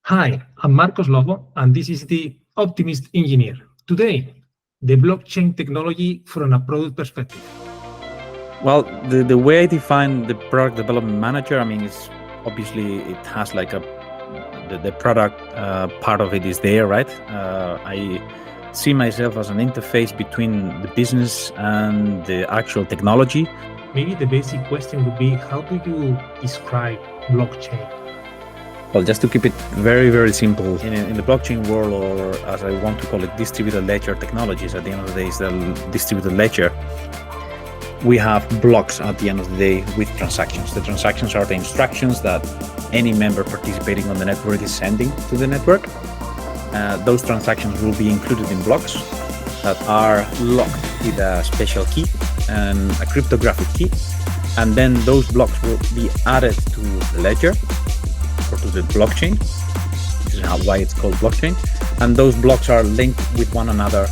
Hi, I'm Marcos Lobo, and this is the Optimist Engineer. Today, the blockchain technology from a product perspective. Well, the way I define the product development manager, I mean, it's obviously it has like the product part of it is there, right? I see myself as an interface between the business and the actual technology. Maybe the basic question would be, how do you describe blockchain? Well, just to keep it very, very simple, in the blockchain world, or as I want to call it, distributed ledger technologies, at the end of the day, is the distributed ledger. We have blocks at the end of the day with transactions. The transactions are the instructions that any member participating on the network is sending to the network. Those transactions will be included in blocks that are locked with a special key and a cryptographic key. And then those blocks will be added to the ledger or to the blockchain. This is why it's called blockchain. And those blocks are linked with one another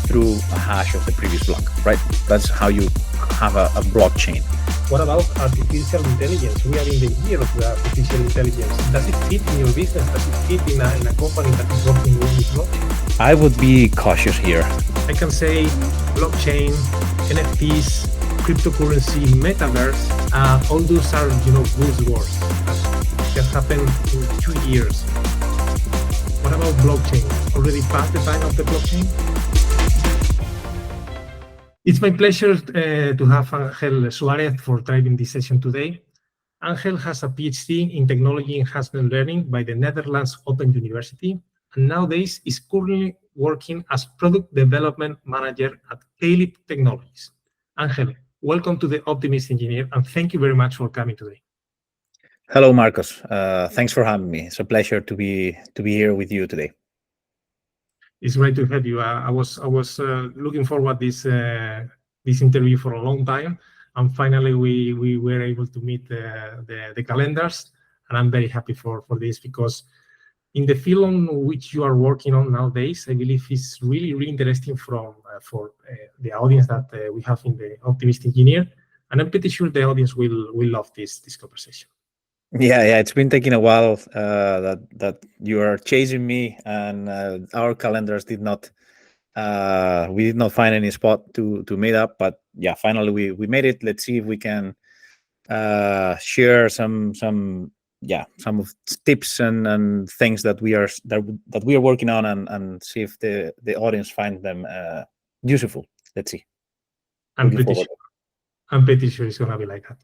through a hash of the previous block, right? That's how you have a blockchain. What about artificial intelligence? We are in the year of the artificial intelligence. Does it fit in your business? Does it fit in a company that is working with blockchain? I would be cautious here. I can say blockchain, NFTs, cryptocurrency, metaverse, all those are, buzzwords that can happen in 2 years. What about blockchain? Already past the time of the blockchain? It's my pleasure to have Ángel Suárez for driving this session today. Ángel has a PhD in Technology Enhancement Learning by the Netherlands Open University, and nowadays is currently working as Product Development Manager at KALYP Technologies. Ángel, welcome to the Optimist Engineer, and thank you very much for coming today. Hello, Marcos. Thanks for having me. It's a pleasure to be here with you today. It's great to have you. I was looking forward this interview for a long time, and finally we were able to meet the calendars, and I'm very happy for this, because in the field on which you are working on nowadays, I believe it's really interesting for the audience that we have in the Optimist Engineer, and I'm pretty sure the audience will love this conversation. Yeah, it's been taking a while that you are chasing me, and our calendars did not. We did not find any spot to meet up, but yeah, finally we made it. Let's see if we can share some of tips and things that we are working on, and see if the audience find them useful. Let's see. I'm pretty sure it's gonna be like that.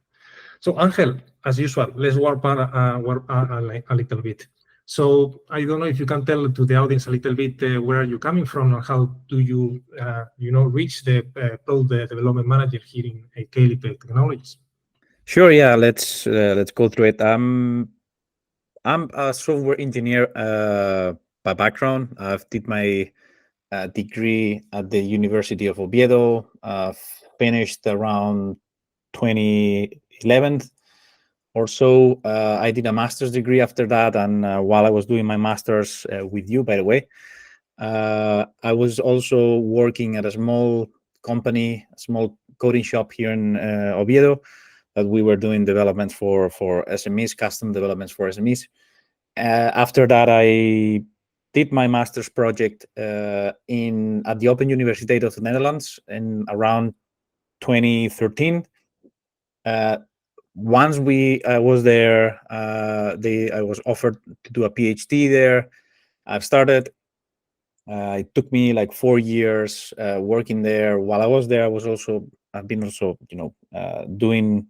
So Ángel, as usual, let's warp a little bit. So I don't know if you can tell to the audience a little bit where are you coming from, and how do you reach the product development manager here in KALYP Technologies? Sure. Yeah. Let's go through it. I'm a software engineer by background. I've did my degree at the University of Oviedo. Finished around 2011 or so. I did a master's degree after that, and while I was doing my master's with you, by the way, I was also working at a small company, a small coding shop here in Oviedo, that we were doing developments for SMEs, custom developments for SMEs. After that, I did my master's project at the Open University of the Netherlands in around 2013. Once I was there, I was offered to do a PhD there. I've started. It took me like 4 years working there. While I was there, I've been doing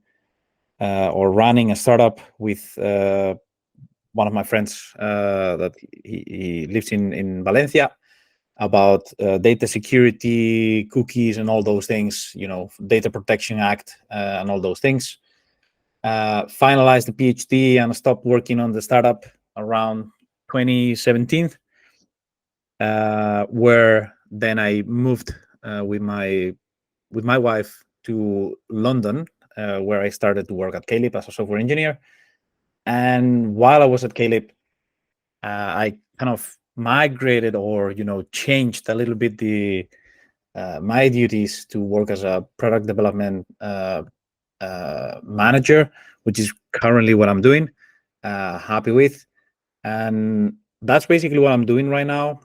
or running a startup with one of my friends that he lives in Valencia, about data security, cookies, and all those things, Data Protection Act, and all those things. Finalized the PhD and stopped working on the startup around 2017, where then I moved with my wife to London, where I started to work at KALYP as a software engineer. And while I was at KALYP, I kind of migrated or changed a little bit my duties to work as a product development manager, which is currently what I'm doing. Happy with. And that's basically what I'm doing right now.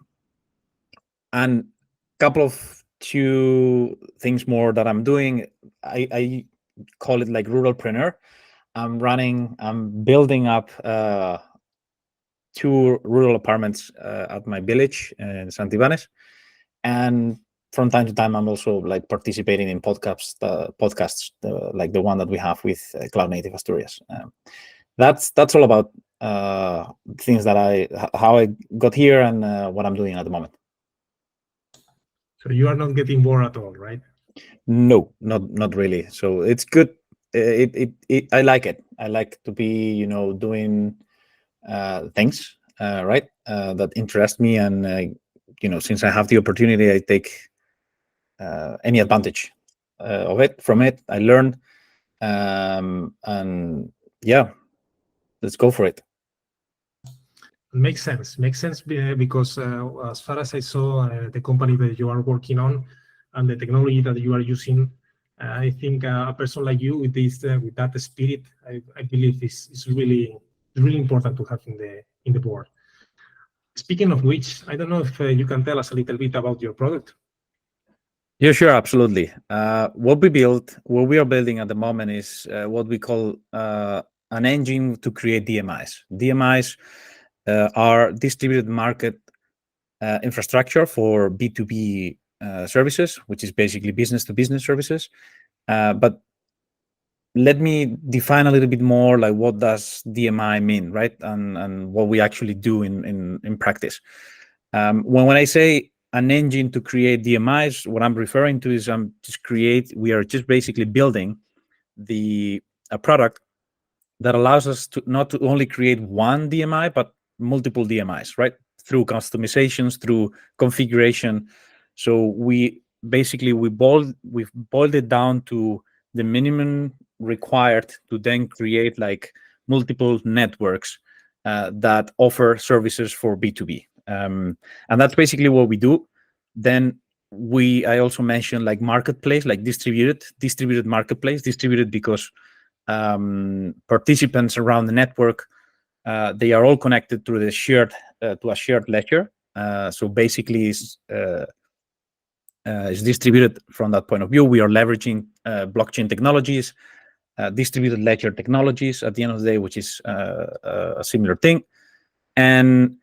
And a couple of two things more that I'm doing. I call it like ruralpreneur. I'm building up 2 rural apartments at my village in Santibanes, and from time to time I'm also like participating in podcasts like the one that we have with Cloud Native Asturias. That's all about things that how I got here and what I'm doing at the moment. So you are not getting bored at all, right? No, not really. So it's good. I like it. I like to be, doing things, right, that interest me, and since I have the opportunity, I take any advantage of it. From it, I learn, and yeah, let's go for it. Makes sense. Because as far as I saw, the company that you are working on and the technology that you are using, I think a person like you with that spirit, I believe is really important to have in the board. Speaking of which, I don't know if you can tell us a little bit about your product. Yeah, sure, absolutely. What we are building at the moment is what we call an engine to create DMIs. DMIs are distributed market infrastructure for B2B services, which is basically business to business services. But let me define a little bit more, like what does DMI mean, right? And what we actually do in practice. When I say an engine to create DMIs, what I'm referring to is we are just basically building a product that allows us to not to only create one DMI, but multiple DMIs, right? Through customizations, through configuration. So we've boiled it down to the minimum required to then create like multiple networks that offer services for B2B. And that's basically what we do. Then I also mentioned like marketplace, like distributed marketplace, distributed because participants around the network, they are all connected to a shared ledger. So basically, it's distributed from that point of view. We are leveraging blockchain technologies, distributed ledger technologies at the end of the day, which is a similar thing. And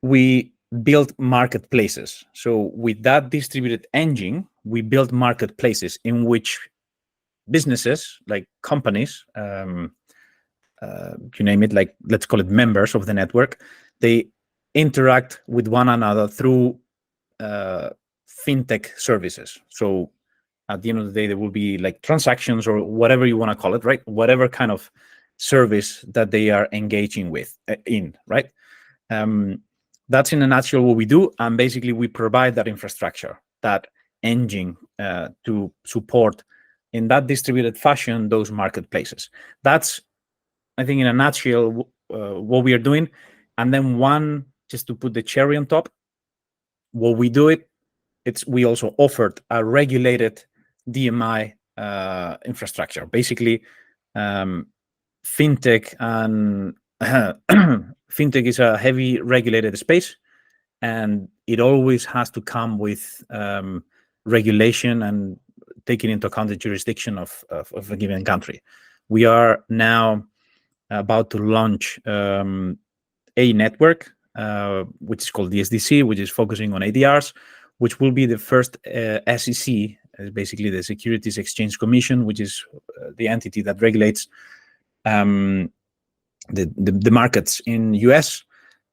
we build marketplaces. So with that distributed engine, we build marketplaces in which businesses, like companies, you name it, like let's call it members of the network, they interact with one another through fintech services. So at the end of the day, there will be like transactions or whatever you want to call it, right? Whatever kind of service that they are engaging with right? That's in a nutshell what we do. And basically we provide that infrastructure, that engine to support in that distributed fashion, those marketplaces. That's, I think, in a nutshell, what we are doing. And then just to put the cherry on top, what we do we also offered a regulated DMI infrastructure. Basically, fintech and fintech is a heavy regulated space, and it always has to come with regulation and taking into account the jurisdiction of a given country. We are now about to launch a network, which is called the SDC, which is focusing on ADRs, which will be the first SEC, basically the Securities Exchange Commission, which is the entity that regulates the markets in US.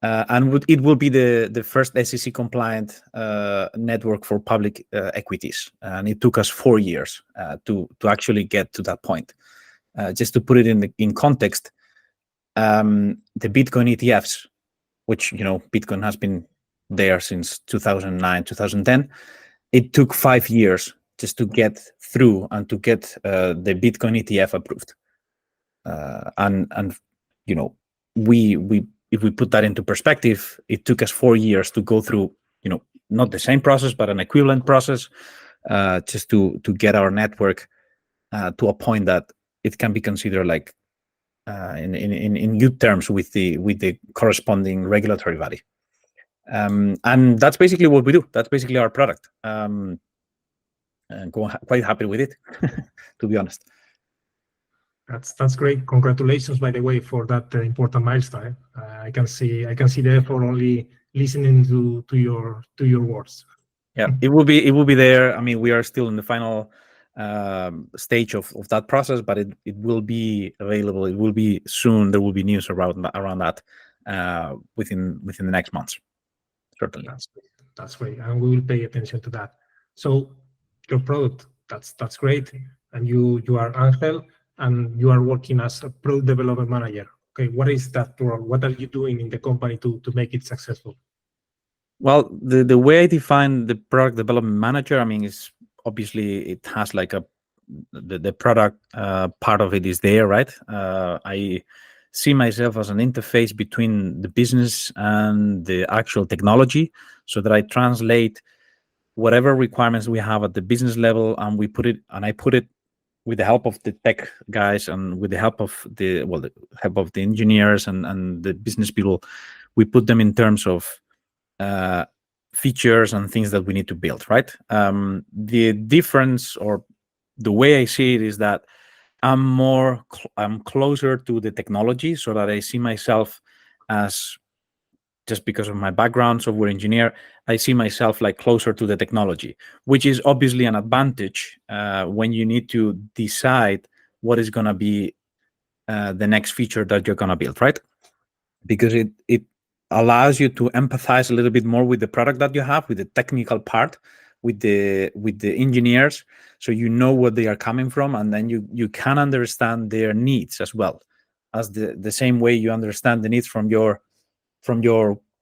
And it will be the first SEC compliant network for public equities. And it took us 4 years to actually get to that point. Just to put it in context, the Bitcoin ETFs, which, Bitcoin has been there since 2009, 2010, it took 5 years just to get through and to get the Bitcoin ETF approved. And if we put that into perspective, it took us 4 years to go through, not the same process, but an equivalent process, just to get our network to a point that it can be considered like in good terms with the corresponding regulatory body. And that's basically what we do. That's basically our product. And quite happy with it, to be honest. That's great. Congratulations, by the way, for that important milestone. I can see the effort only listening to your words. Yeah, it will be there. I mean, we are still in the final stage of that process, but it will be available. It will be soon. There will be news around that within the next months. Certainly. That's great, and we will pay attention to that. So your product, that's great, and you are Ángel, and you are working as a product development manager. Okay, what is that role? What are you doing in the company to make it successful? Well, the way I define the product development manager, I mean, is obviously it has like the product part of it is there, right? I see myself as an interface between the business and the actual technology, so that I translate whatever requirements we have at the business level, and I put it with the help of the tech guys and with the help of the help of the engineers and the business people. We put them in terms of features and things that we need to build, right? The difference, or the way I see it, is that I'm closer to the technology, so that I see myself as, just because of my background, software engineer, I see myself like closer to the technology, which is obviously an advantage when you need to decide what is going to be the next feature that you're going to build, right? Because it allows you to empathize a little bit more with the product that you have, with the technical part, with the engineers, so you know what they are coming from, and then you can understand their needs as well, as the same way you understand the needs from your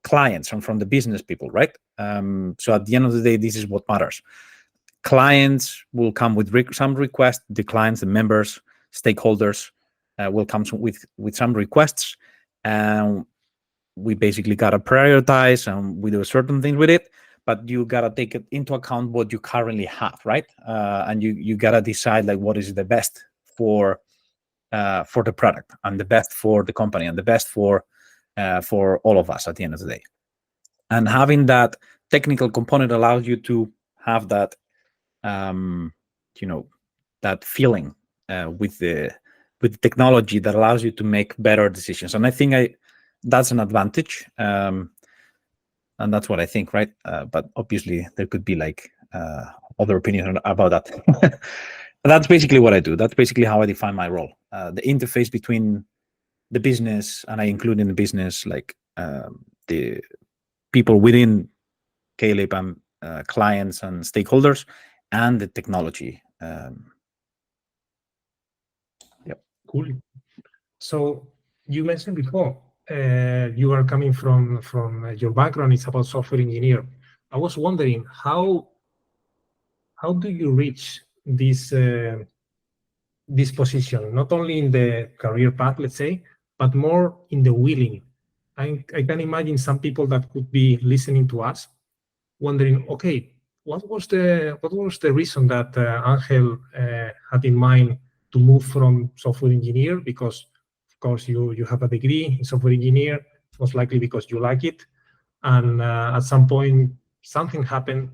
clients and from the business people, right? So at the end of the day, this is what matters. Clients will come with some requests. The clients, the members, stakeholders will come with some requests, and we basically gotta prioritize, and we do certain things with it. But you gotta take it into account what you currently have, right? And you gotta decide like what is the best for the product, and the best for the company, and the best for all of us at the end of the day. And having that technical component allows you to have that that feeling with the technology that allows you to make better decisions. And I think that's an advantage, and that's what I think, right? But obviously there could be like other opinions about that. That's basically what I do. That's basically how I define my role. The interface between the business, and I include in the business like the people within KALYP and clients and stakeholders, and the technology. Yep. Cool. So you mentioned before you are coming from your background is about software engineer. I was wondering how do you reach this position, not only in the career path, let's say, but more in the willing. I can imagine some people that could be listening to us wondering, okay, what was the reason that Ángel had in mind to move from software engineer? Because of course you have a degree in software engineer, most likely because you like it, and at some point something happened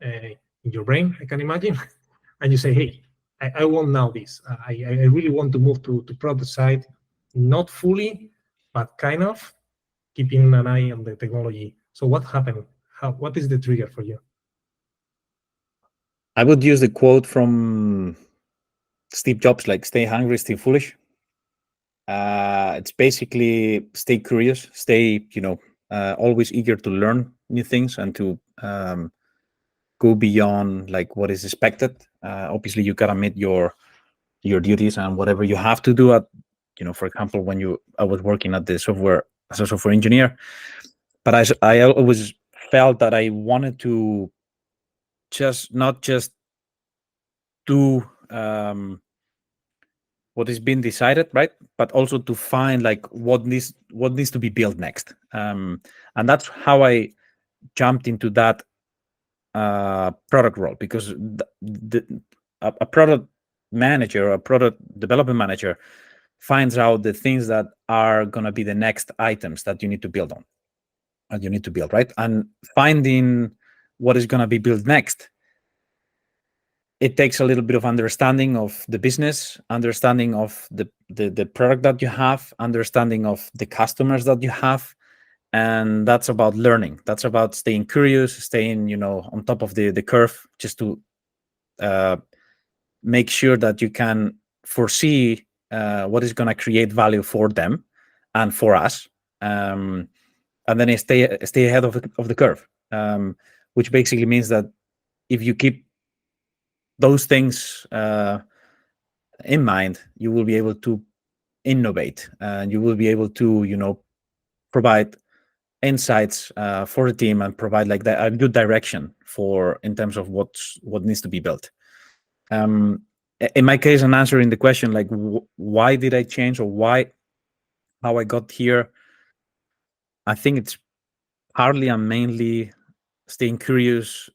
in your brain, I can imagine, and you say, hey, I want now this. I really want to move to product side, not fully, but kind of keeping an eye on the technology. So what happened? What is the trigger for you? I would use the quote from Steve Jobs, like "Stay hungry, stay foolish." It's basically stay curious, stay always eager to learn new things and to go beyond like what is expected. Obviously, you gotta meet your duties and whatever you have to do at, for example, when I was working at the software as a software engineer, but I always felt that I wanted to not just do what is being decided, right, but also to find like what needs to be built next, and that's how I jumped into that product role, because a product manager or a product development manager finds out the things that are going to be the next items that you need to build on, right? And finding what is going to be built next, it takes a little bit of understanding of the business, understanding of the product that you have, understanding of the customers that you have. And that's about learning. That's about staying curious, staying, on top of the curve, just to make sure that you can foresee what is going to create value for them and for us, and then stay ahead of the curve, which basically means that if you keep those things in mind, you will be able to innovate, and you will be able to provide insights for the team and provide like a good direction in terms of what needs to be built. In my case, I'm answering the question like why did I change, or how I got here. I think it's partly and mainly staying curious,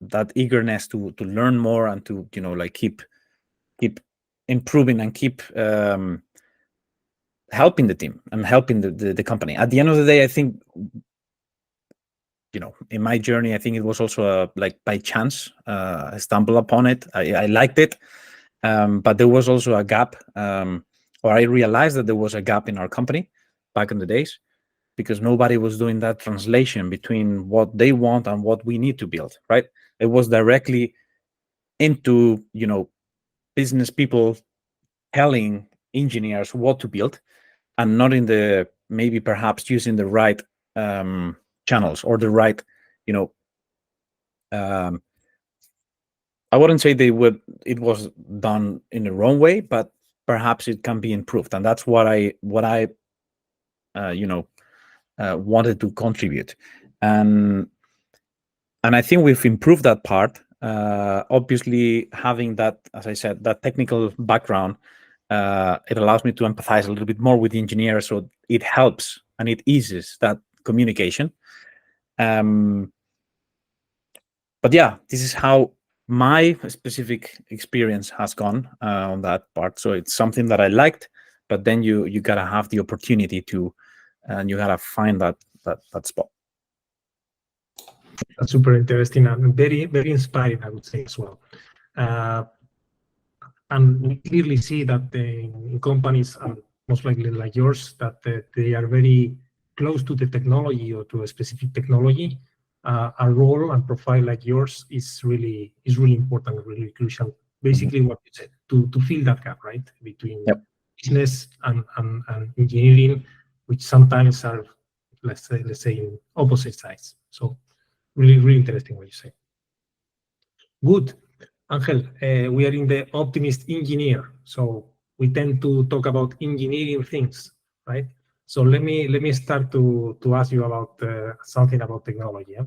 that eagerness to learn more and to keep improving and keep helping the team and helping the company. At the end of the day, I think in my journey, I think it was also like by chance, I stumbled upon it. I liked it, but there was also a gap, or I realized that there was a gap in our company back in the days, because nobody was doing that translation between what they want and what we need to build, right? It was directly into business people telling engineers what to build, and not in the maybe perhaps using the right channels or the right I wouldn't say it was done in the wrong way, but perhaps it can be improved, and that's what I wanted to contribute, and I think we've improved that part. Obviously, having that, as I said, that technical background, it allows me to empathize a little bit more with the engineers, so it helps and it eases that communication. But yeah, this is how my specific experience has gone on that part. So it's something that I liked, but then you gotta have the opportunity to, and you gotta find that spot. That's super interesting and very, very inspiring, I would say as well. And we clearly see that in companies, most likely like yours, that they are very close to the technology or to a specific technology. A role and profile like yours is really important, really crucial. Basically, what you said, to fill that gap, right, between business and engineering, which sometimes are, let's say in opposite sides. So really interesting what you say. Good. Ángel, we are in the optimist engineer, so we tend to talk about engineering things, right? So let me start to ask you about something about technology.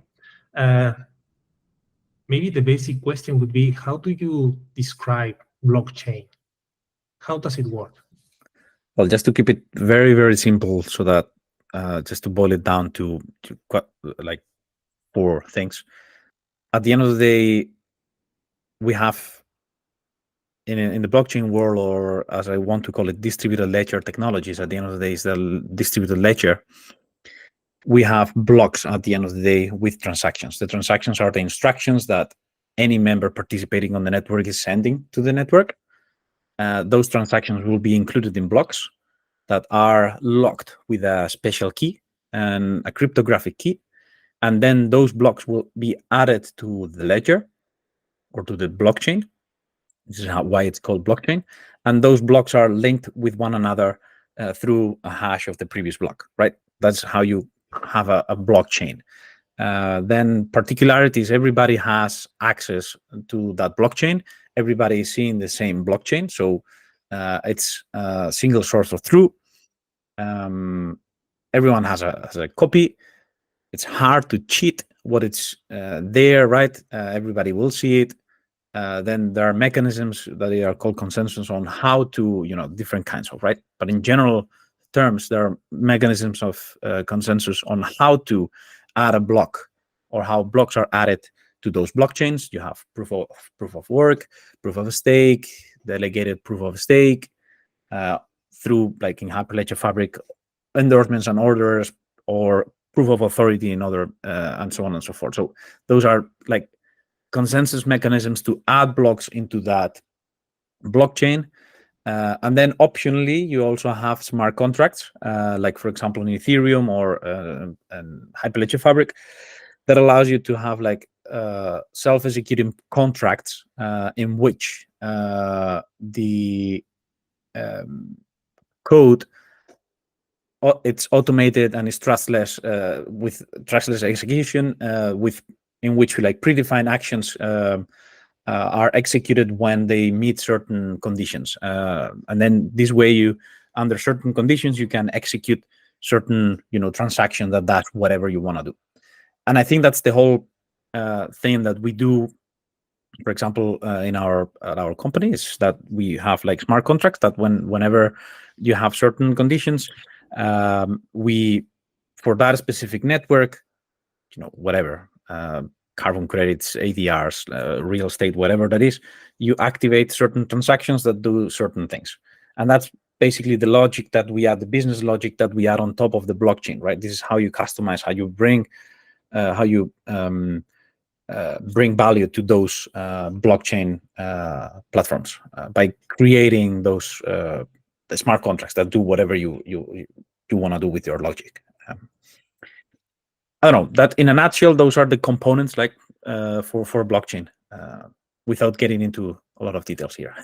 Maybe the basic question would be, how do you describe blockchain? How does it work? Well, just to keep it very, very simple, so that just to boil it down to like 4 things. At the end of the day, we have in the blockchain world, or as I want to call it, distributed ledger technologies. At the end of the day, is the distributed ledger. We have blocks at the end of the day with transactions. The transactions are the instructions that any member participating on the network is sending to the network. Those transactions will be included in blocks that are locked with a special key and a cryptographic key. And then those blocks will be added to the ledger or to the blockchain. This is why it's called blockchain. And those blocks are linked with one another through a hash of the previous block, right? That's how you have a blockchain. Then particularities, everybody has access to that blockchain. Everybody is seeing the same blockchain. So it's a single source of truth. Everyone has a copy. It's hard to cheat what it's there, right? Everybody will see it. Then there are mechanisms that they are called consensus on how to, different kinds of, right? But in general terms, there are mechanisms of consensus on how to add a block, or how blocks are added to those blockchains. You have proof of work, proof of stake, delegated proof of stake, through, like in Hyperledger Fabric, endorsements and orders, or proof of authority in other, and so on and so forth. So those are like consensus mechanisms to add blocks into that blockchain. And then optionally, you also have smart contracts, like for example in Ethereum or Hyperledger Fabric, that allows you to have like self-executing contracts in which the code, it's automated and it's trustless, with trustless execution, in which like predefined actions are executed when they meet certain conditions, and then this way, you under certain conditions, you can execute certain transaction that does whatever you want to do. And I think that's the whole thing that we do. For example, in our company, is that we have like smart contracts that whenever you have certain conditions, we, for that specific network, whatever, carbon credits, ADRs, real estate, whatever that is, you activate certain transactions that do certain things. And that's basically the logic that we add, the business logic that we add on top of the blockchain, right? This is how you customize, how you bring, bring value to those blockchain platforms by creating those the smart contracts that do whatever you want to do with your logic. I don't know, that in a nutshell, those are the components like for blockchain, without getting into a lot of details here.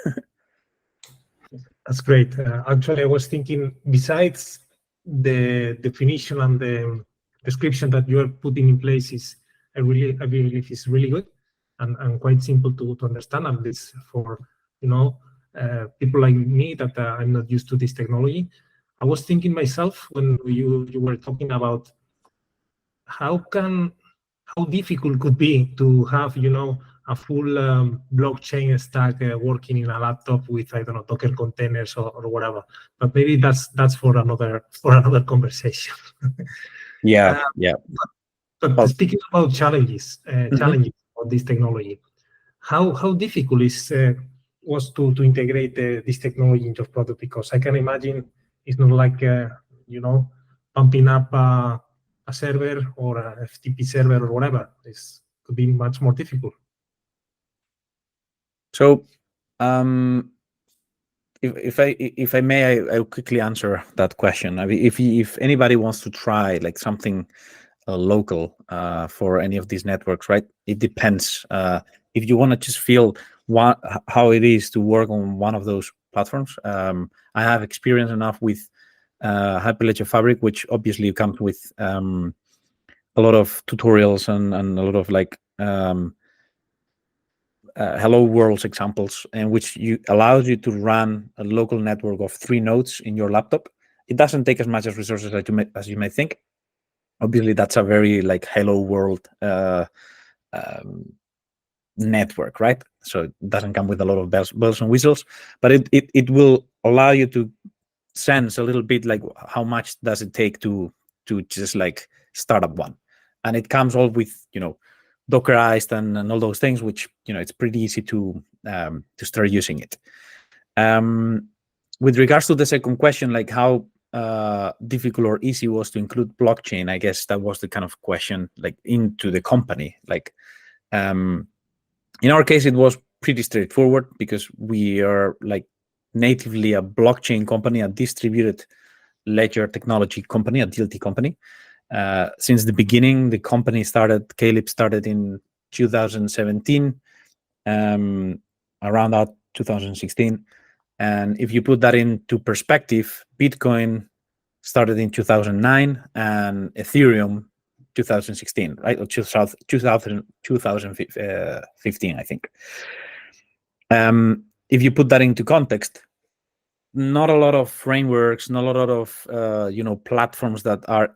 That's great. Actually, I was thinking, besides the definition and the description that you are putting in place, is I believe is really good and quite simple to understand, at least for people like me that I'm not used to this technology. I was thinking myself when you were talking about how difficult could be to have a full blockchain stack working in a laptop with, I don't know, Docker containers or whatever. But maybe that's for another conversation. Yeah. But speaking about challenges of this technology, how difficult was to integrate this technology into product? Because I can imagine it's not like pumping up a server or a FTP server or whatever. This could be much more difficult. So, if I may, I'll quickly answer that question. I mean, if anybody wants to try like something local for any of these networks, right? It depends. If you want to just feel how it is to work on one of those platforms, I have experience enough with Hyperledger Fabric, which obviously comes with a lot of tutorials and a lot of like hello world examples, in which allows you to run a local network of 3 nodes in your laptop. It doesn't take as much resources as you may think. Obviously, that's a very like hello world network, right? So it doesn't come with a lot of bells and whistles, but it will allow you to sense a little bit like how much does it take to just like start up one. And it comes all with Dockerized and all those things, which it's pretty easy to start using it. With regards to the second question, like how difficult or easy it was to include blockchain, I guess that was the kind of question like into the company. Like in our case, it was pretty straightforward because we are like natively a blockchain company, a distributed ledger technology company, a DLT company. Since the beginning, the company KALYP started in 2017, around that 2016. And if you put that into perspective, Bitcoin started in 2009 and Ethereum 2016, right? Or 2015, I think. If you put that into context, not a lot of frameworks, not a lot of platforms that are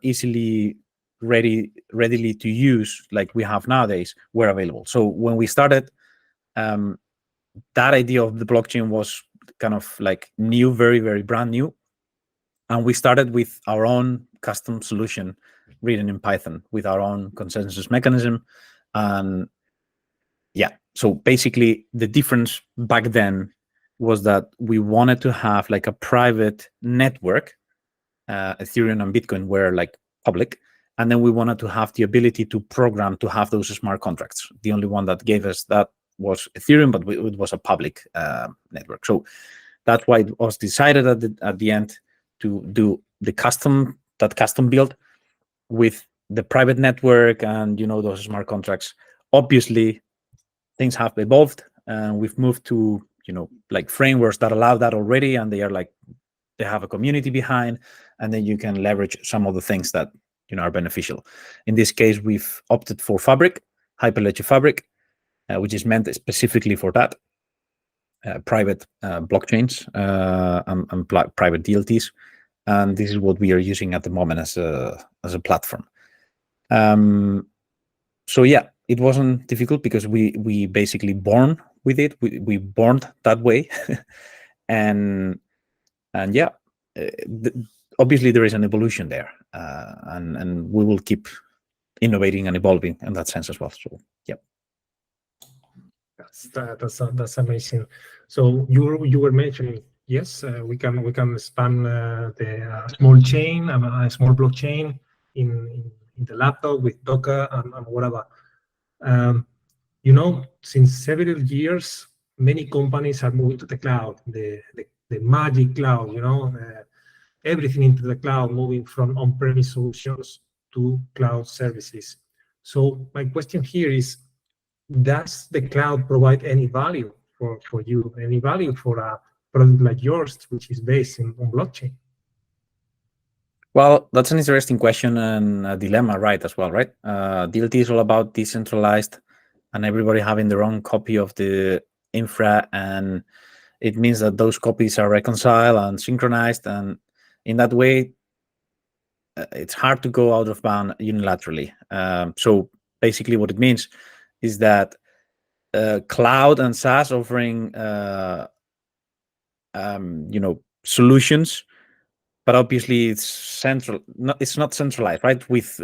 readily to use like we have nowadays were available. So when we started, that idea of the blockchain was kind of like new, very, very brand new. And we started with our own custom solution written in Python with our own consensus mechanism. And yeah, so basically the difference back then was that we wanted to have like a private network. Ethereum and Bitcoin were like public, and then we wanted to have the ability to program to have those smart contracts. The only one that gave us that was Ethereum, but it was a public network. So that's why it was decided at the end to do the custom build with the private network and those smart contracts. Obviously, things have evolved, and we've moved to like frameworks that allow that already, and they have a community behind, and then you can leverage some of the things that are beneficial. In this case, we've opted for Fabric, Hyperledger Fabric, which is meant specifically for that, private blockchains and private DLTs, and this is what we are using at the moment as a platform. So yeah, it wasn't difficult because we basically born with it. We born that way, and yeah, obviously there is an evolution there, and we will keep innovating and evolving in that sense as well. So yeah, that's amazing. So you were mentioning, yes, we can span the small chain, a small blockchain in the laptop with Docker and whatever. Since several years, many companies are moving to the cloud, the magic cloud. Everything into the cloud, moving from on-premise solutions to cloud services. So my question here is, does the cloud provide any value for you, any value for a product like yours, which is based on blockchain? Well, that's an interesting question and a dilemma, right, as well, right? DLT is all about decentralized and everybody having their own copy of the infra, and it means that those copies are reconciled and synchronized, and in that way, it's hard to go out of bound unilaterally. So basically what it means is that cloud and SaaS offering solutions, but obviously it's not centralized, right? With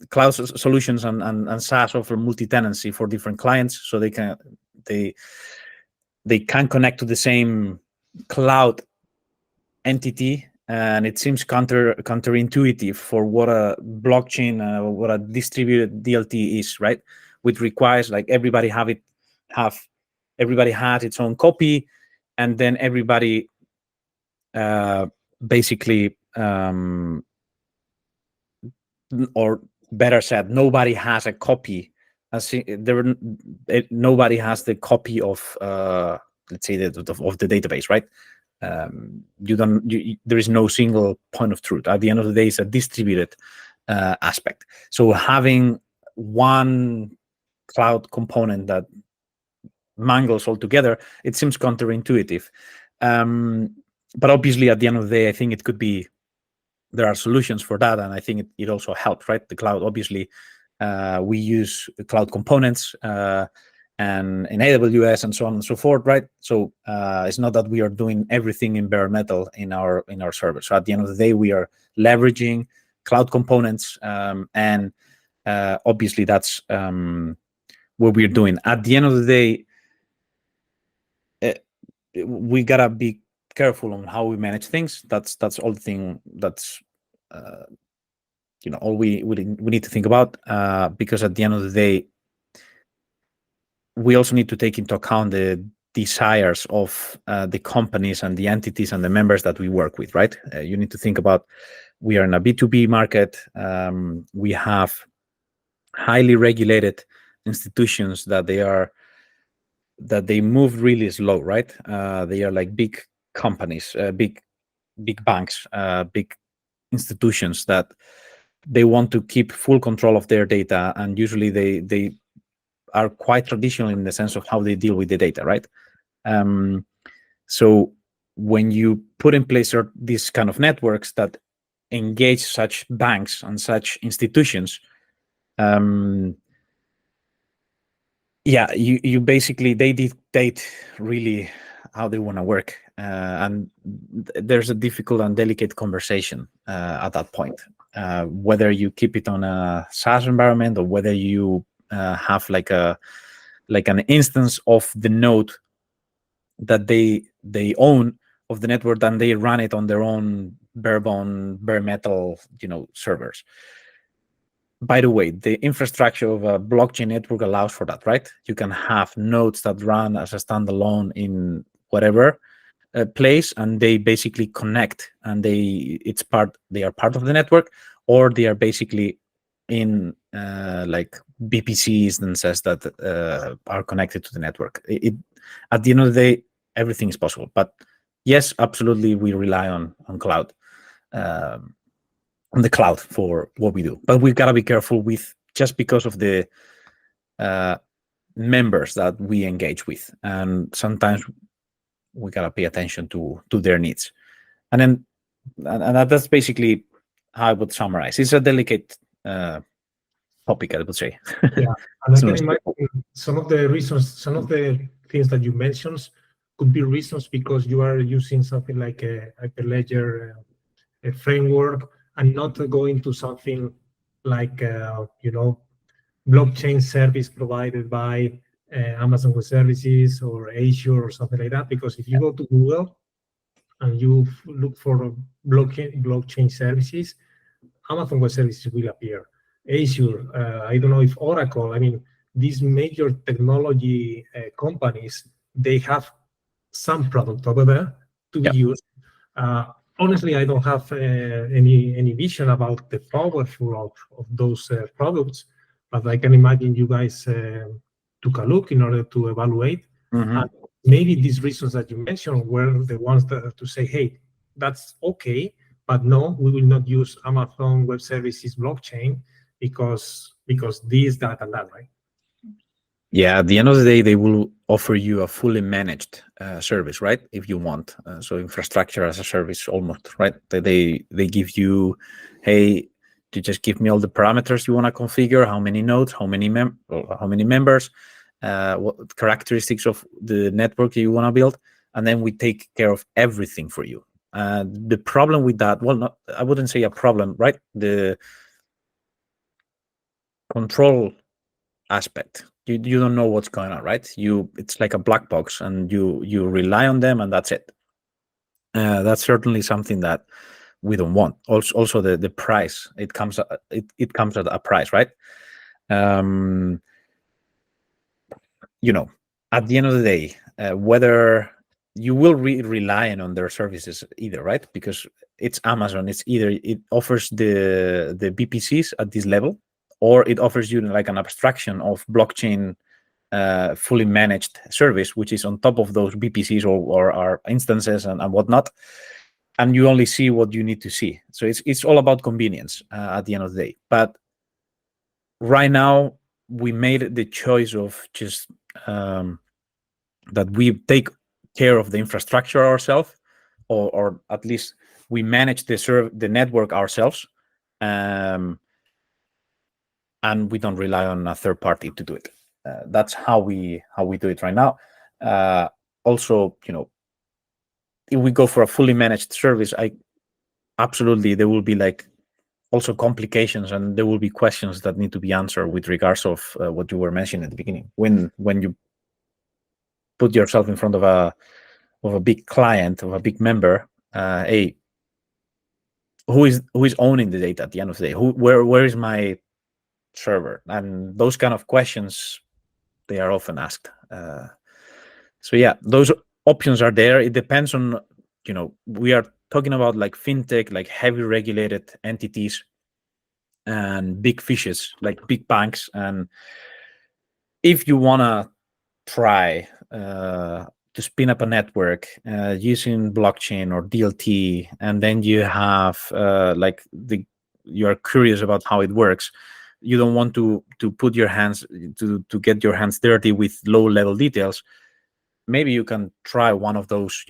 cloud solutions and SaaS offer multi-tenancy for different clients, so they can connect to the same cloud entity, and it seems counterintuitive for what a blockchain, what a distributed DLT is, right? Which requires like everybody has its own copy, and then everybody basically, or better said, nobody has a copy. Nobody has the copy of, let's say, of the database, right? There is no single point of truth. At the end of the day, it's a distributed aspect. So having one cloud component that mangles all together, it seems counterintuitive. But obviously, at the end of the day, I think it could be, there are solutions for that, and I think it also helps, right? The cloud, obviously, we use cloud components and in AWS and so on and so forth, right? So it's not that we are doing everything in bare metal in our server. So at the end of the day, we are leveraging cloud components, and obviously that's what we're doing. At the end of the day, we gotta be careful on how we manage things. That's all the thing. That's all we need to think about, because at the end of the day, we also need to take into account the desires of the companies and the entities and the members that we work with, right? You need to think about, we are in a B2B market. We have highly regulated institutions that they move really slow, right? They are like big companies, big banks, big institutions that they want to keep full control of their data, and usually they are quite traditional in the sense of how they deal with the data, right? So when you put in place these kind of networks that engage such banks and such institutions, yeah, you basically, they dictate really how they want to work, and there's a difficult and delicate conversation at that point, whether you keep it on a SaaS environment or whether you have like an instance of the node that they own of the network, and they run it on their own bare metal, servers. By the way, the infrastructure of a blockchain network allows for that, right? You can have nodes that run as a standalone in whatever place, and they basically connect, and they are part of the network, or they are basically in like VPC instances that are connected to the network. At the end of the day, everything is possible. But yes, absolutely, we rely on cloud. On the cloud for what we do, but we've got to be careful with, just because of the members that we engage with, and sometimes we got to pay attention to their needs. And that's basically how I would summarize. It's a delicate topic, I would say. Yeah, and I can imagine some of the things that you mentioned could be reasons because you are using something like a Hyperledger a framework, and not going to something like blockchain service provided by Amazon Web Services or Azure or something like that. Because if you go to Google and you look for blockchain services, Amazon Web Services will appear. Azure, I don't know if Oracle, I mean, these major technology companies, they have some product over there to be used. Honestly, I don't have any vision about the powerful of those products, but I can imagine you guys took a look in order to evaluate. And maybe these reasons that you mentioned were the ones to say, hey, that's okay, but no, we will not use Amazon Web Services blockchain because this, that, and that, right? Yeah, at the end of the day, they will offer you a fully managed service, right? If you want, so infrastructure as a service, almost, right? They give you, hey, you just give me all the parameters you want to configure, how many nodes, how many members, what characteristics of the network you want to build, and then we take care of everything for you. The problem with that, well, I wouldn't say a problem, right? The control aspect. You don't know what's going on, right? It's like a black box, and you rely on them, and that's it. That's certainly something that we don't want. Also the price, it comes at a price, right? At the end of the day, whether you will rely on their services either, right? Because it's Amazon, it's either it offers the VPCs at this level, or it offers you like an abstraction of blockchain fully managed service, which is on top of those VPCs or our instances and whatnot, and you only see what you need to see. So it's all about convenience at the end of the day. But right now, we made the choice of just that we take care of the infrastructure ourselves, or at least we manage the network ourselves, and we don't rely on a third party to do it. That's how we do it right now. Also, if we go for a fully managed service, absolutely there will be like also complications, and there will be questions that need to be answered with regards of what you were mentioning at the beginning. When you put yourself in front of a big client, of a big member, hey, who is owning the data at the end of the day? Where is my server? And those kind of questions, they are often asked. So yeah, those options are there. It depends on, we are talking about like fintech, like heavy regulated entities, and big fishes like big banks. And if you want to try to spin up a network using blockchain or DLT, and then you have you are curious about how it works, you don't want to put your hands to get your hands dirty with low level details, maybe you can try one of those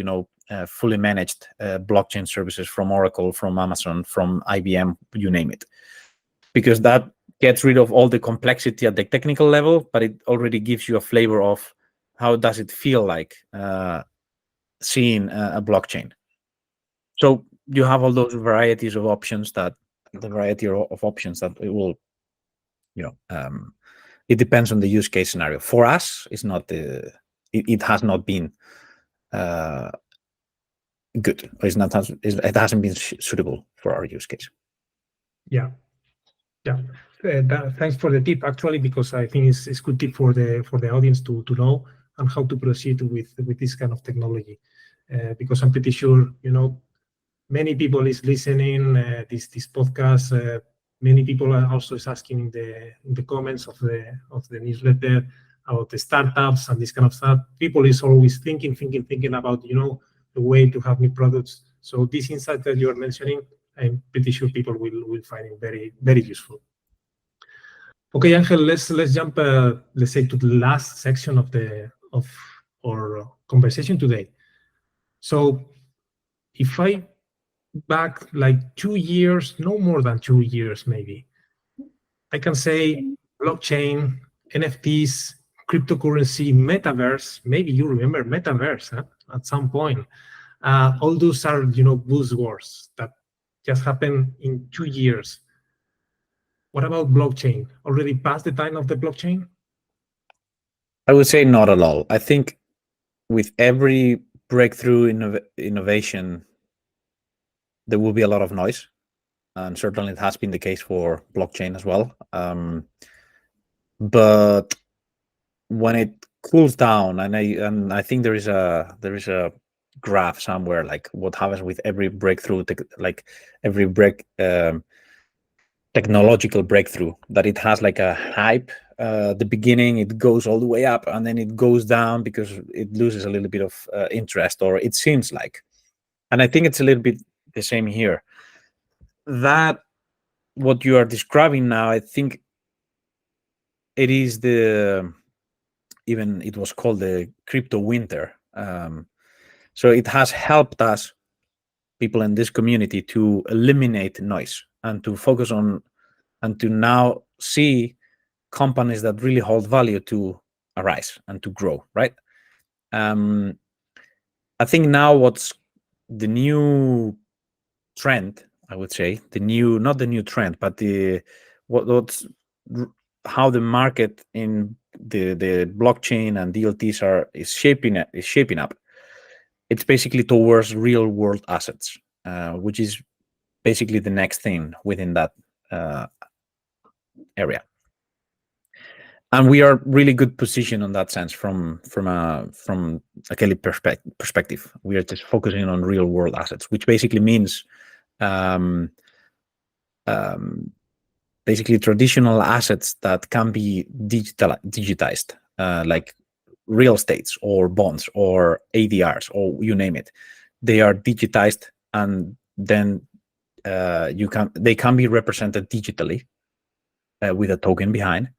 fully managed blockchain services from Oracle, from Amazon, from IBM, you name it, because that gets rid of all the complexity at the technical level, but it already gives you a flavor of how does it feel like seeing a blockchain. So you have all those varieties of options that it will, it depends on the use case scenario. For us, it's not it has not been good. Or it hasn't been suitable for our use case. Yeah. Thanks for the tip, actually, because I think it's good tip for the audience to know and how to proceed with this kind of technology. Because I'm pretty sure many people is listening this podcast. Many people are also asking in the comments of the newsletter about the startups and this kind of stuff. People is always thinking about the way to have new products. So this insight that you are mentioning, I'm pretty sure people will find it very, very useful. Okay, Angel, let's jump let's say to the last section of our conversation today. So if I back like 2 years, no more than 2 years maybe, I can say blockchain, NFTs, cryptocurrency, metaverse. Maybe you remember metaverse at some point. All those are buzzwords that just happened in 2 years. What about blockchain? Already past the time of the blockchain? I would say not at all. I think with every breakthrough innovation, there will be a lot of noise, and certainly it has been the case for blockchain as well. But when it cools down, and I think there is a graph somewhere, like what happens with every breakthrough, like every technological breakthrough, that it has like a hype. The beginning, it goes all the way up, and then it goes down because it loses a little bit of interest, or it seems like. And I think it's a little bit the same here. That what you are describing now, I think it is even it was called the crypto winter. So it has helped us, people in this community, to eliminate noise and to focus on and to now see companies that really hold value to arise and to grow, right? I think now what's the new trend, I would say, not the new trend, but what's how the market in the blockchain and DLTs is shaping up. It's basically towards real world assets, which is basically the next thing within that area. And we are really good position on that sense from a KALYP perspective. We are just focusing on real world assets, which basically means basically traditional assets that can be digitized, like real estates or bonds or ADRs or you name it. They are digitized, and then they can be represented digitally with a token behind.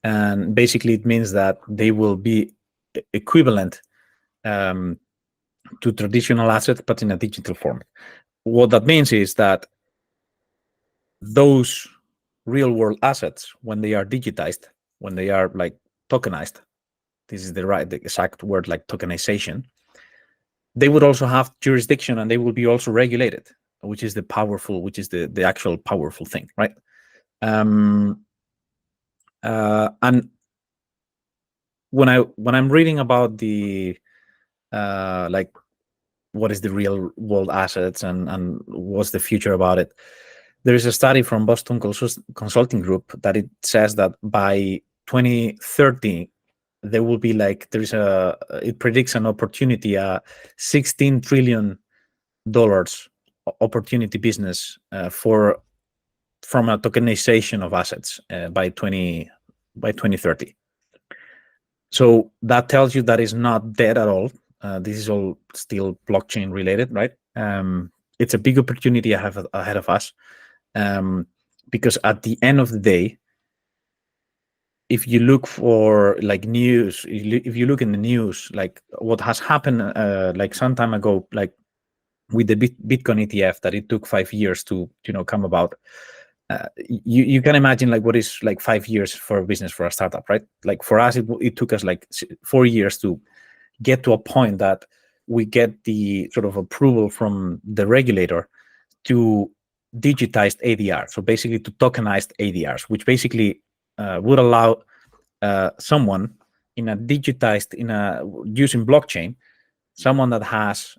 And basically it means that they will be equivalent to traditional assets, but in a digital form. What that means is that those real world assets, when they are digitized, when they are like tokenized, this is the exact word, like tokenization, they would also have jurisdiction, and they will be also regulated, which is the actual powerful thing, right? And when I'm reading about the like what is the real world assets and what's the future about it, there is a study from Boston Consulting Group that it says that by 2030 there will be it predicts an opportunity, $16 trillion opportunity business from a tokenization of assets by 2030. So that tells you that is not dead at all. This is all still blockchain related, right? It's a big opportunity ahead of us, because at the end of the day, if you look for like news, if you look in the news, like what has happened like some time ago, like with the Bitcoin ETF, that it took 5 years to come about. You can imagine like what is like 5 years for a business, for a startup, right? Like for us, it took us like 4 years to get to a point that we get the sort of approval from the regulator to digitized ADR. So basically to tokenized ADRs, which basically would allow someone using blockchain someone that has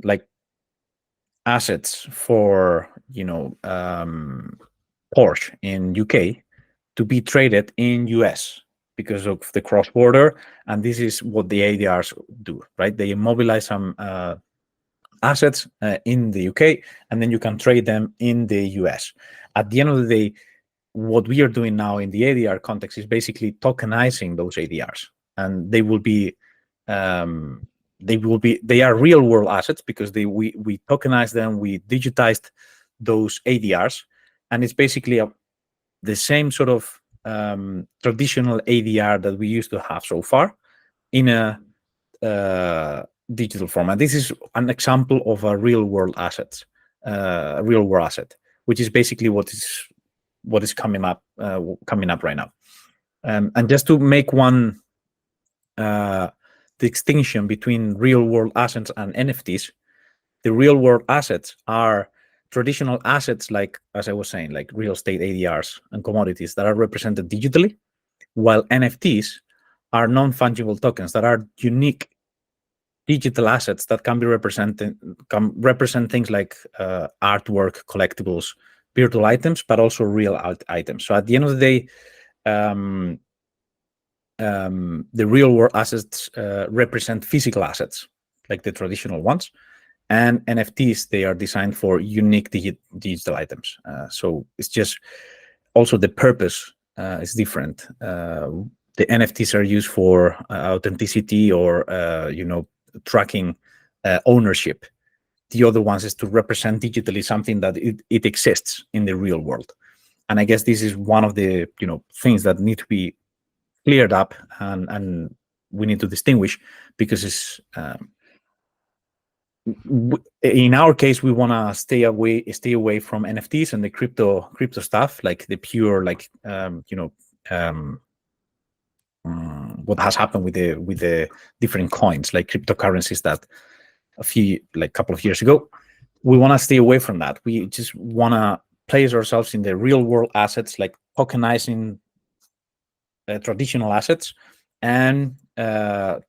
like assets for Porsche in UK to be traded in US because of the cross-border, and this is what the ADRs do, right? They mobilize some assets in the UK, and then you can trade them in the US. At the end of the day, what we are doing now in the ADR context is basically tokenizing those ADRs, and they are real world assets because we tokenize them, we digitized those ADRs, and it's basically the same sort of traditional ADR that we used to have so far in a digital format. This is an example of a real world asset, which is basically what is coming up right now. And just to make one distinction between real world assets and NFTs, the real world assets are traditional assets, like, as I was saying, like real estate ADRs and commodities that are represented digitally, while NFTs are non-fungible tokens that are unique digital assets that can represent things like artwork, collectibles, virtual items, but also real items. So at the end of the day, the real world assets represent physical assets, like the traditional ones, and NFTs, they are designed for unique digital items. So it's just also the purpose is different. The NFTs are used for authenticity or tracking ownership. The other ones is to represent digitally something that it exists in the real world. And I guess this is one of the things that need to be cleared up, and we need to distinguish, because it's in our case, we want to stay away from NFTs and the crypto stuff, like the pure, like what has happened with the different coins, like cryptocurrencies that couple of years ago. We want to stay away from that. We just want to place ourselves in the real world assets, like tokenizing traditional assets, and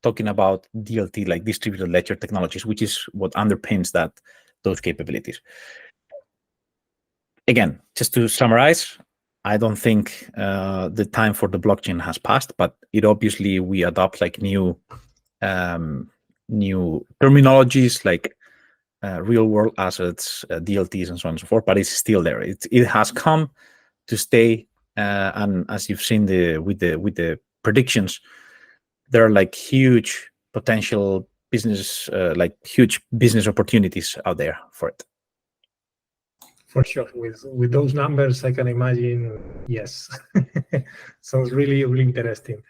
talking about DLT, like distributed ledger technologies, which is what underpins those capabilities. Again, just to summarize, I don't think the time for the blockchain has passed, but it obviously we adopt like new terminologies like real world assets, DLTs, and so on and so forth. But it's still there. It has come to stay, and as you've seen with the predictions, there are like huge potential business, huge business opportunities out there for it. For sure, with those numbers, I can imagine. Yes, sounds really interesting.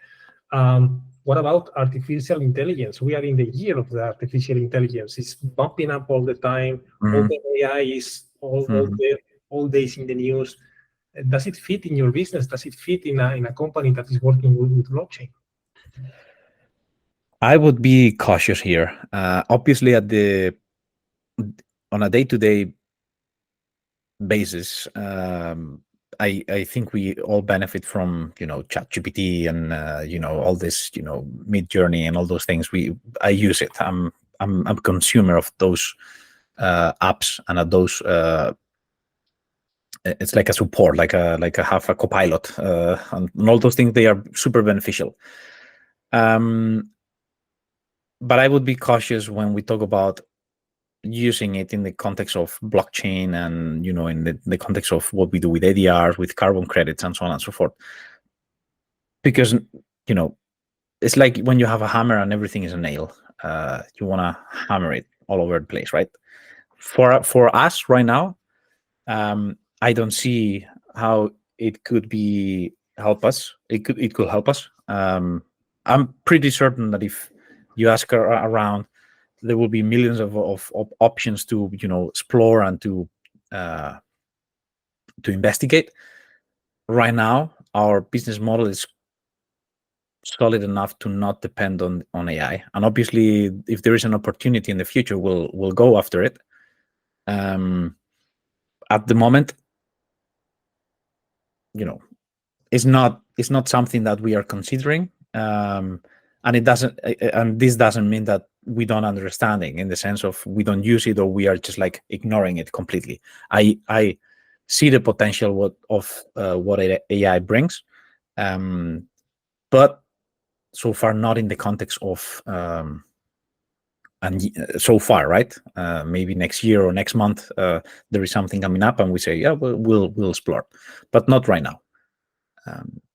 What about artificial intelligence? We are in the year of the artificial intelligence. It's bumping up all the time. All the AI is all days in the news. Does it fit in your business? Does it fit in a company that is working with blockchain? I would be cautious here. Obviously, on a day-to-day basis, I think we all benefit from ChatGPT and all this Mid-Journey and all those things. I use it. I'm a consumer of those apps, and of those. It's like a support, like a half a copilot, and all those things. They are super beneficial. But I would be cautious when we talk about using it in the context of blockchain and in the context of what we do with ADRs, with carbon credits, and so on and so forth. Because it's like when you have a hammer and everything is a nail. You want to hammer it all over the place, right? For us right now, I don't see how it could help us. It could help us. I'm pretty certain that if you ask around, there will be millions of options to explore and to investigate. Right now, our business model is solid enough to not depend on AI. And obviously, if there is an opportunity in the future, we'll go after it. At the moment, it's not something that we are considering. and it doesn't, and this doesn't mean that we don't understanding in the sense of we don't use it or we are just like ignoring it completely. I see the potential of what AI brings, but so far not in the context of and so far, right? Maybe next year or next month there is something coming up and we say, yeah, we'll explore, but not right now.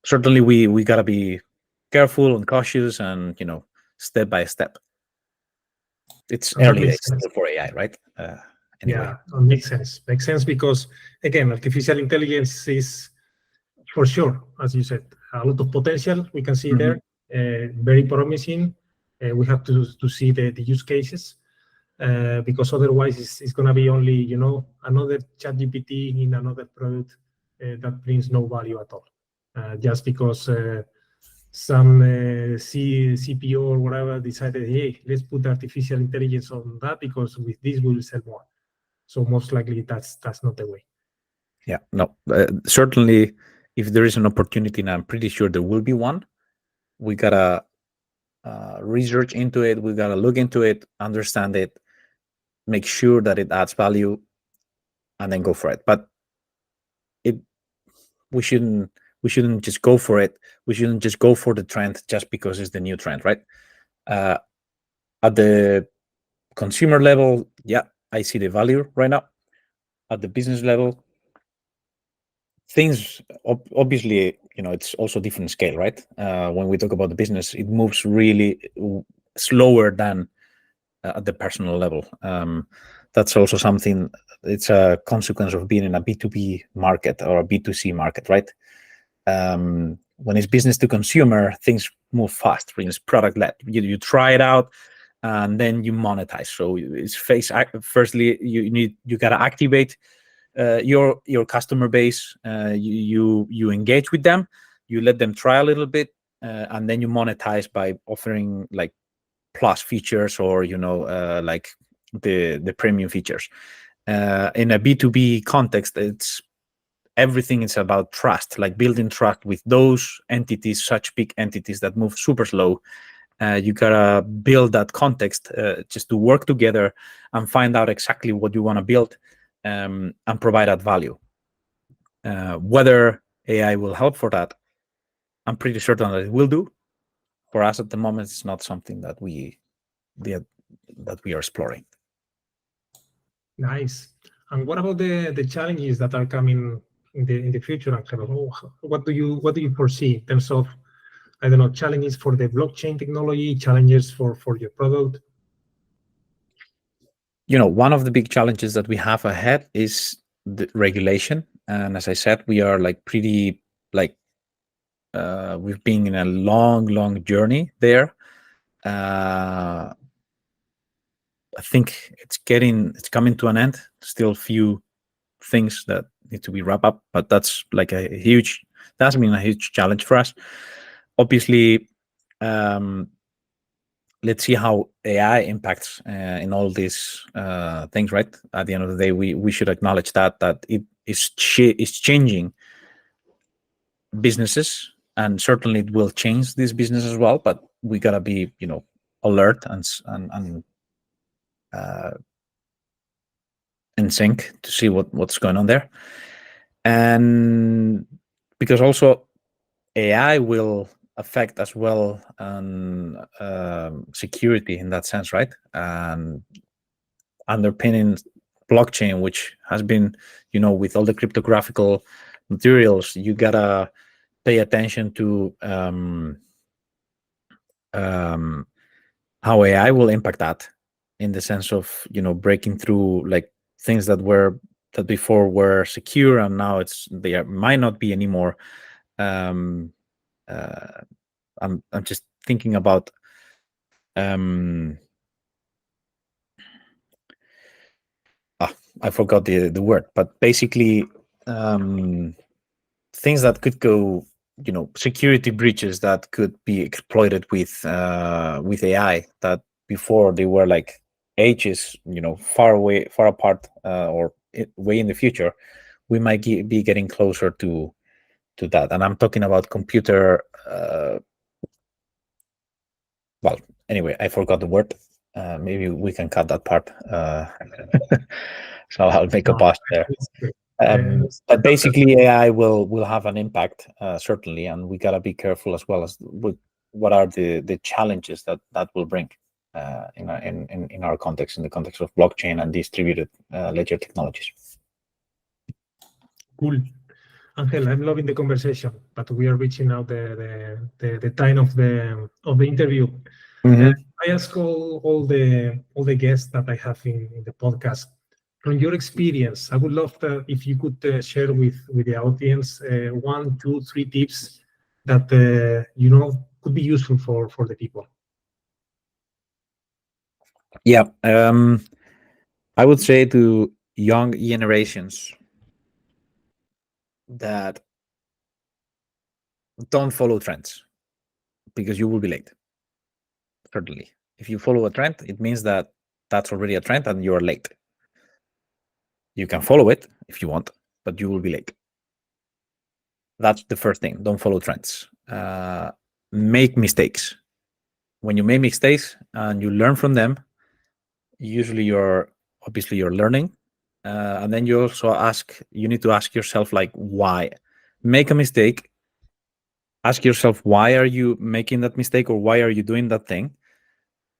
Certainly we gotta be careful and cautious and step by step. It's early days still for AI, right? Anyway. Yeah, it makes sense. Makes sense because, again, artificial intelligence is, for sure, as you said, a lot of potential we can see there, very promising. We have to see the use cases because otherwise it's going to be only, another ChatGPT in another product that brings no value at all. Just because some CPO or whatever decided, hey, let's put artificial intelligence on that because with this we will sell more. So most likely that's not the way. Yeah, no, certainly if there is an opportunity, and I'm pretty sure there will be one, we gotta research into it. We gotta look into it, understand it, make sure that it adds value, and then go for it. But we shouldn't just go for it. We shouldn't just go for the trend just because it's the new trend, right? At the consumer level, yeah, I see the value right now. At the business level, things obviously, it's also different scale, right? When we talk about the business, it moves really slower than at the personal level. That's also something. It's a consequence of being in a B2B market or a B2C market, right? When it's business to consumer, things move fast. When it's product led, you try it out and then you monetize. So it's firstly you gotta activate your customer base. You engage with them, you let them try a little bit, and then you monetize by offering like plus features or like the premium features. In a B2B context, everything is about trust, like building trust with those entities, such big entities that move super slow. You gotta build that context just to work together and find out exactly what you want to build and provide that value. Whether AI will help for that, I'm pretty certain that it will do. For us at the moment, it's not something that we are exploring. Nice. And what about the challenges that are coming in the future, Angelo? What do you foresee in terms of, I don't know, challenges for the blockchain technology, challenges for your product? One of the big challenges that we have ahead is the regulation. And as I said, we are like pretty like we've been in a long journey there. I think it's coming to an end. Still few things that need to be wrapped up, but that's been a huge challenge for us. Obviously, let's see how AI impacts in all these things, right? At the end of the day, we should acknowledge that it is changing businesses, and certainly it will change this business as well. But we gotta be, alert and in sync to see what's going on there, and because also AI will affect as well security in that sense, right? And underpinning blockchain, which has been, with all the cryptographical materials, you gotta pay attention to how AI will impact that, in the sense of breaking through like things that before were secure and now might not be anymore. I'm just thinking about I forgot the word, but basically things that could go, security breaches that could be exploited with AI, that before they were like ages, far apart, or way in the future. We might be getting closer to that, and I'm talking about computer well, anyway, I forgot the word. Maybe we can cut that part. So I'll make a pause there. But basically, AI will have an impact, certainly, and we gotta be careful as well as with what are the challenges that will bring in our context, in the context of blockchain and distributed ledger technologies. Cool. Ángel, I'm loving the conversation, but we are reaching out the time of the interview. I ask all the guests that I have in the podcast, from your experience, I would love if you could share with the audience 1, 2, 3 tips that could be useful for the people. Yeah, I would say to young generations that don't follow trends, because you will be late. Certainly, if you follow a trend, it means that that's already a trend and you're late. You can follow it if you want, but you will be late. That's the first thing. Don't follow trends. Make mistakes. When you make mistakes and you learn from them, usually you're learning. And then you also you need to ask yourself, like, why? Make a mistake. Ask yourself, why are you making that mistake, or why are you doing that thing?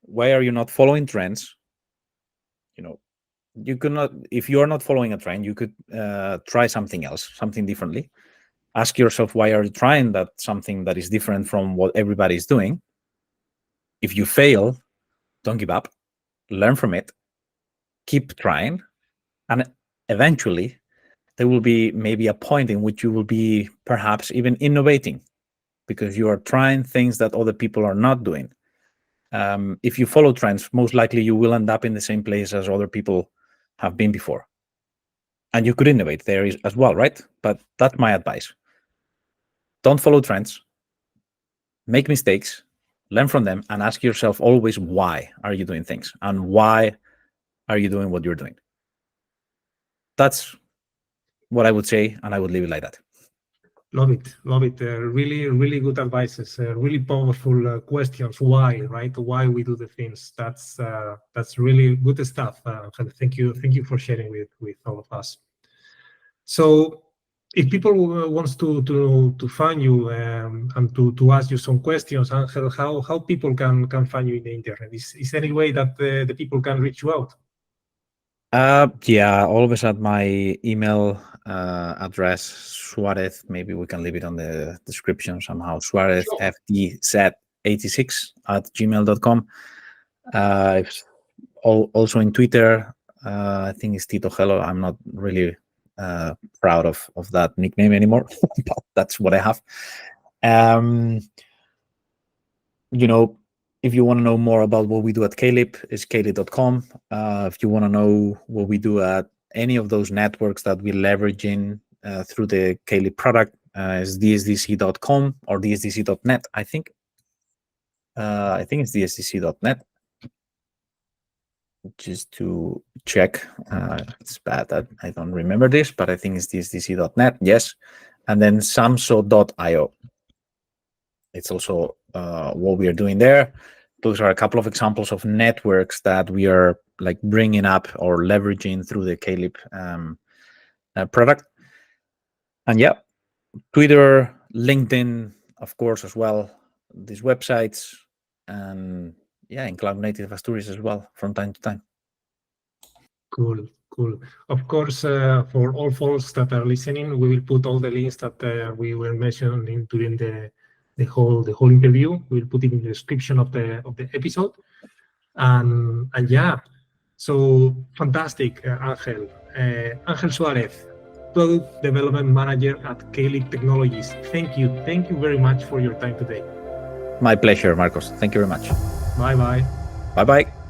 Why are you not following trends? You could not, if you are not following a trend, you could try something else, something differently. Ask yourself, why are you trying something that is different from what everybody is doing? If you fail, don't give up. Learn from it. Keep trying. And eventually, there will be maybe a point in which you will be perhaps even innovating, because you are trying things that other people are not doing. If you follow trends, most likely you will end up in the same place as other people have been before. And you could innovate there as well, right? But that's my advice. Don't follow trends. Make mistakes. Learn from them, and ask yourself always, why are you doing things? And why are you doing what you're doing? That's what I would say, and I would leave it like that. Love it. Really, really good advices. Really powerful questions. Why, right? Why we do the things. That's really good stuff. Thank you for sharing with all of us. So, if people wants to find you and to ask you some questions, Ángel, how people can find you in the internet? Is there any way that the people can reach you out? Yeah, always at my email address, Suarez. Maybe we can leave it on the description somehow. Suarez, sure. FDZ86@gmail.com. Also in Twitter, I think it's Tito Hello. I'm not really proud of that nickname anymore, but that's what I have. If you want to know more about what we do at KALYP, it's KALYP.com. If you want to know what we do at any of those networks that we're leveraging through the KALYP product, it's dsdc.com or dsdc.net, I think. I think it's dsdc.net. Just to check. It's bad that I don't remember this, but I think it's dsdc.net, yes. And then samso.io. It's also what we are doing there. Those are a couple of examples of networks that we are like bringing up or leveraging through the KALYP product. And yeah, Twitter, LinkedIn, of course, as well. These websites, and yeah, in Cloud Native Asturias as well from time to time. Cool. Of course, for all folks that are listening, we will put all the links that we were mentioning during the whole interview. We'll put it in the description of the episode. And yeah, so fantastic, Ángel. Ángel Suárez, Product Development Manager at KALYP Technologies. Thank you very much for your time today. My pleasure, Marcos. Thank you very much. Bye-bye. Bye-bye.